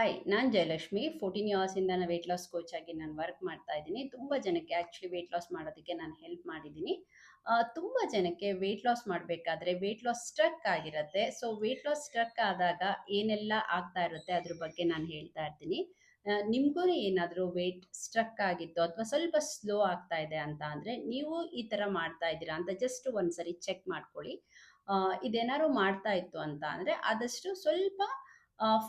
Hi, ನಾನು ಜಯಲಕ್ಷ್ಮಿ. 14 ಇಯರ್ಸಿಂದ ನಾನು weight loss coach ಆಗಿ ನಾನು ವರ್ಕ್ ಮಾಡ್ತಾ ಇದ್ದೀನಿ. ತುಂಬ ಜನಕ್ಕೆ ಆ್ಯಕ್ಚುಲಿ ವೆಯ್ಟ್ ಲಾಸ್ ಮಾಡೋದಕ್ಕೆ ನಾನು ಹೆಲ್ಪ್ ಮಾಡಿದ್ದೀನಿ. ತುಂಬ ಜನಕ್ಕೆ ವೆಯ್ಟ್ ಲಾಸ್ ಮಾಡಬೇಕಾದ್ರೆ ವೆಯ್ಟ್ ಲಾಸ್ ಸ್ಟ್ರಕ್ ಆಗಿರುತ್ತೆ. ಸೊ ವೆಯ್ಟ್ ಲಾಸ್ ಸ್ಟ್ರಕ್ ಆದಾಗ ಏನೆಲ್ಲ ಆಗ್ತಾ ಇರುತ್ತೆ ಅದ್ರ ಬಗ್ಗೆ ನಾನು ಹೇಳ್ತಾ ಇರ್ತೀನಿ. ನಿಮಗೂ ಏನಾದರೂ ವೆಯ್ಟ್ ಸ್ಟ್ರಕ್ ಆಗಿತ್ತು ಅಥವಾ ಸ್ವಲ್ಪ ಸ್ಲೋ ಆಗ್ತಾ ಇದೆ ಅಂತ ಅಂದರೆ ನೀವು ಈ ಥರ ಮಾಡ್ತಾ ಇದ್ದೀರಾ ಅಂತ ಜಸ್ಟ್ ಒಂದ್ಸರಿ ಚೆಕ್ ಮಾಡ್ಕೊಳ್ಳಿ. ಇದೇನಾದ್ರು ಮಾಡ್ತಾ ಇತ್ತು ಅಂತ ಅಂದರೆ ಆದಷ್ಟು ಸ್ವಲ್ಪ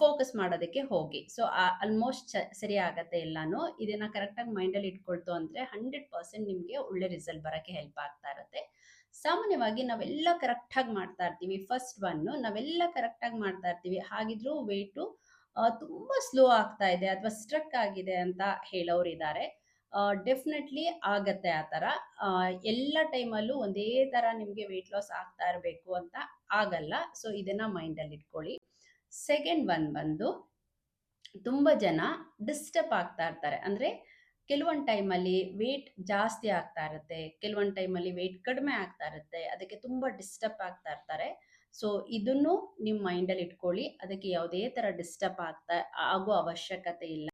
ಫೋಕಸ್ ಮಾಡೋದಕ್ಕೆ ಹೋಗಿ. ಸೊ ಆಲ್ಮೋಸ್ಟ್ ಸರಿ ಆಗತ್ತೆ ಎಲ್ಲಾನು. ಇದನ್ನ ಕರೆಕ್ಟಾಗಿ ಮೈಂಡಲ್ಲಿ ಇಟ್ಕೊಳ್ತು ಅಂದರೆ 100% ನಿಮಗೆ ಒಳ್ಳೆ ರಿಸಲ್ಟ್ ಬರೋಕ್ಕೆ ಹೆಲ್ಪ್ ಆಗ್ತಾ ಇರುತ್ತೆ. ಸಾಮಾನ್ಯವಾಗಿ ನಾವೆಲ್ಲ ಕರೆಕ್ಟಾಗಿ ಮಾಡ್ತಾ ಇರ್ತೀವಿ. ಫಸ್ಟ್ ಒನ್ನು ನಾವೆಲ್ಲ ಕರೆಕ್ಟಾಗಿ ಮಾಡ್ತಾ ಇರ್ತೀವಿ, ಹಾಗಿದ್ರೂ ವೆಯ್ಟು ತುಂಬ ಸ್ಲೋ ಆಗ್ತಾ ಇದೆ ಅಥವಾ ಸ್ಟ್ರಕ್ ಆಗಿದೆ ಅಂತ ಹೇಳೋರಿದ್ದಾರೆ. ಡೆಫಿನೆಟ್ಲಿ ಆಗತ್ತೆ ಆ ಥರ. ಎಲ್ಲ ಟೈಮಲ್ಲೂ ಒಂದೇ ಥರ ನಿಮಗೆ ವೆಯ್ಟ್ ಲಾಸ್ ಆಗ್ತಾ ಇರಬೇಕು ಅಂತ ಆಗಲ್ಲ. ಸೊ ಇದನ್ನು ಮೈಂಡಲ್ಲಿ ಇಟ್ಕೊಳ್ಳಿ. ಸೆಕೆಂಡ್ ಒನ್ ಬಂದು ತುಂಬ ಜನ ಡಿಸ್ಟರ್ಬ್ ಆಗ್ತಾ ಇರ್ತಾರೆ. ಅಂದರೆ ಕೆಲವೊಂದು ಟೈಮಲ್ಲಿ ವೆಯ್ಟ್ ಜಾಸ್ತಿ ಆಗ್ತಾ ಇರುತ್ತೆ, ಕೆಲವೊಂದು ಟೈಮಲ್ಲಿ ವೆಯ್ಟ್ ಕಡಿಮೆ ಆಗ್ತಾ ಇರುತ್ತೆ, ಅದಕ್ಕೆ ತುಂಬ ಡಿಸ್ಟರ್ಬ್ ಆಗ್ತಾ ಇರ್ತಾರೆ. ಸೊ ಇದನ್ನು ನಿಮ್ಮ ಮೈಂಡಲ್ಲಿ ಇಟ್ಕೊಳ್ಳಿ. ಅದಕ್ಕೆ ಯಾವುದೇ ಥರ ಡಿಸ್ಟರ್ಬ್ ಆಗೋ ಅವಶ್ಯಕತೆ ಇಲ್ಲ.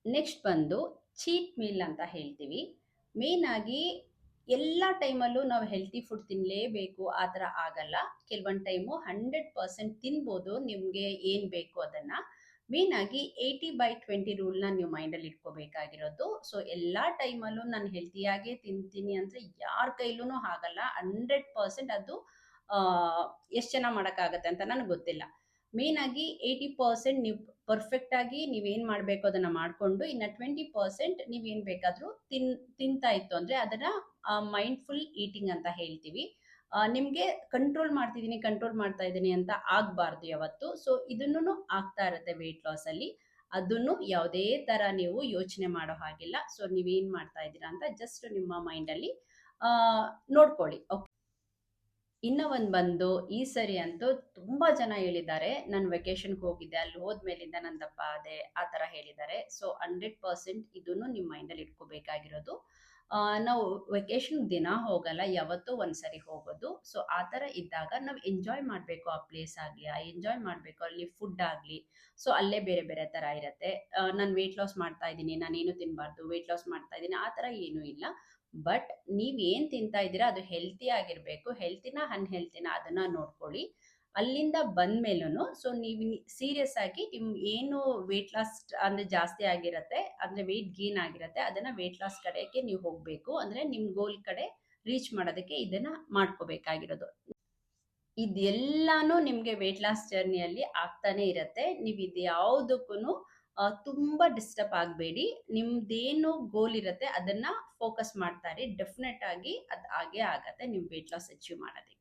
ನೆಕ್ಸ್ಟ್ ಬಂದು ಚೀಟ್ ಮೀಲ್ ಅಂತ ಹೇಳ್ತೀವಿ. ಮೇನ್ ಆಗಿ ಎಲ್ಲ ಟೈಮಲ್ಲೂ ನಾವು ಹೆಲ್ತಿ ಫುಡ್ ತಿನ್ನಲೇಬೇಕು ಆ ಥರ ಆಗಲ್ಲ. ಕೆಲವೊಂದು ಟೈಮು 100% ತಿನ್ಬೋದು ನಿಮಗೆ ಏನು ಬೇಕು ಅದನ್ನು. ಮೇನ್ ಆಗಿ 80/20 ರೂಲ್ನ ನೀವು ಮೈಂಡಲ್ಲಿ ಇಟ್ಕೋಬೇಕಾಗಿರೋದು. ಸೊ ಎಲ್ಲ ಟೈಮಲ್ಲೂ ನಾನು ಹೆಲ್ತಿಯಾಗೇ ತಿಂತೀನಿ ಅಂದರೆ ಯಾರ ಕೈಲೂ ಆಗಲ್ಲ. 100% ಅದು ಎಷ್ಟು ಜನ ಮಾಡೋಕ್ಕಾಗತ್ತೆ ಅಂತ ನನಗೆ ಗೊತ್ತಿಲ್ಲ. ಮೇನ್ ಆಗಿ 80% ನೀವು ಪರ್ಫೆಕ್ಟಾಗಿ ನೀವೇನು ಮಾಡಬೇಕು ಅದನ್ನು ಮಾಡಿಕೊಂಡು, ಇನ್ನು 20% ನೀವೇನು ಬೇಕಾದರೂ ತಿಂತಾ ಇತ್ತು ಅಂದರೆ ಅದನ್ನು ಮೈಂಡ್ಫುಲ್ ಈಟಿಂಗ್ ಅಂತ ಹೇಳ್ತೀವಿ. ನಿಮಗೆ ಕಂಟ್ರೋಲ್ ಮಾಡ್ತಾ ಇದ್ದೀನಿ ಅಂತ ಆಗಬಾರ್ದು ಯಾವತ್ತು. ಸೊ ಇದನ್ನು ಆಗ್ತಾ ಇರುತ್ತೆ ವೆಯ್ಟ್ ಲಾಸಲ್ಲಿ. ಅದನ್ನು ಯಾವುದೇ ಥರ ನೀವು ಯೋಚನೆ ಮಾಡೋ ಹಾಗಿಲ್ಲ. ಸೊ ನೀವೇನು ಮಾಡ್ತಾ ಇದ್ದೀರಾ ಅಂತ ಜಸ್ಟ್ ನಿಮ್ಮ ಮೈಂಡಲ್ಲಿ ನೋಡ್ಕೊಳ್ಳಿ. ಓಕೆ. ಇನ್ನೂ ಒಂದು ಬಂದು ಈ ಸರಿ ಅಂತೂ ತುಂಬ ಜನ ಹೇಳಿದ್ದಾರೆ, ನಾನು ವೆಕೇಷನ್ಗೆ ಹೋಗಿದ್ದೆ, ಅಲ್ಲಿ ಹೋದ್ಮೇಲಿಂದ ನಾನು ದಪ್ಪ ಆದೆ ಆ ಥರ ಹೇಳಿದ್ದಾರೆ. ಸೊ 100% ಇದನ್ನು ನಿಮ್ಮ ಮೈಂಡಲ್ಲಿ ಇಟ್ಕೋಬೇಕಾಗಿರೋದು. ನಾವು ವೆಕೇಷನ್ಗೆ ದಿನ ಹೋಗಲ್ಲ, ಯಾವತ್ತೂ ಒಂದ್ಸರಿ ಹೋಗೋದು. ಸೊ ಆ ಥರ ಇದ್ದಾಗ ನಾವು ಎಂಜಾಯ್ ಮಾಡಬೇಕು. ಆ ಪ್ಲೇಸ್ ಆಗಲಿ, ಎಂಜಾಯ್ ಮಾಡಬೇಕು, ಅಲ್ಲಿ ಫುಡ್ ಆಗಲಿ. ಸೊ ಅಲ್ಲೇ ಬೇರೆ ಬೇರೆ ಥರ ಇರುತ್ತೆ. ನಾನು ವೆಯ್ಟ್ ಲಾಸ್ ಮಾಡ್ತಾ ಇದ್ದೀನಿ, ನಾನೇನು ತಿನ್ನಬಾರ್ದು, ವೆಯ್ಟ್ ಲಾಸ್ ಮಾಡ್ತಾ ಇದ್ದೀನಿ ಆ ಥರ ಏನೂ ಇಲ್ಲ. ಬಟ್ ನೀವೇನು ತಿಂತಾ ಇದ್ದೀರಾ ಅದು ಹೆಲ್ತಿ ಆಗಿರಬೇಕು. ಹೆಲ್ತಿನ ಅನ್ಹೆಲ್ತಿನ ಅದನ್ನು ನೋಡ್ಕೊಳ್ಳಿ. ಅಲ್ಲಿಂದ ಬಂದಮೇಲೂ ಸೊ ನೀವು ಸೀರಿಯಸ್ ಆಗಿ ಏನು ವೆಯ್ಟ್ ಲಾಸ್ ಅಂದರೆ ಜಾಸ್ತಿ ಆಗಿರುತ್ತೆ, ಅಂದರೆ ವೆಯ್ಟ್ ಗೇನ್ ಆಗಿರುತ್ತೆ, ಅದನ್ನು ವೆಯ್ಟ್ ಲಾಸ್ ಕಡೆಗೆ ನೀವು ಹೋಗಬೇಕು. ಅಂದರೆ ನಿಮ್ಮ ಗೋಲ್ ಕಡೆ ರೀಚ್ ಮಾಡೋದಕ್ಕೆ ಇದನ್ನು ಮಾಡ್ಕೋಬೇಕಾಗಿರೋದು. ಇದೆಲ್ಲಾನು ನಿಮಗೆ ವೆಯ್ಟ್ ಲಾಸ್ ಜರ್ನಿಯಲ್ಲಿ ಆಗ್ತಾನೆ ಇರುತ್ತೆ. ನೀವು ಇದು ಯಾವುದಕ್ಕೂ ತುಂಬ ಡಿಸ್ಟರ್ಬ್ ಆಗಬೇಡಿ. ನಿಮ್ದೇನು ಗೋಲ್ ಇರುತ್ತೆ ಅದನ್ನು ಫೋಕಸ್ ಮಾಡ್ತಾ ಇರಿ. ಡೆಫಿನೆಟ್ ಆಗಿ ಅದು ಆಗೇ ಆಗತ್ತೆ ನಿಮ್ಮ ವೆಯ್ಟ್ ಲಾಸ್ ಅಚೀವ್ ಮಾಡೋದಕ್ಕೆ.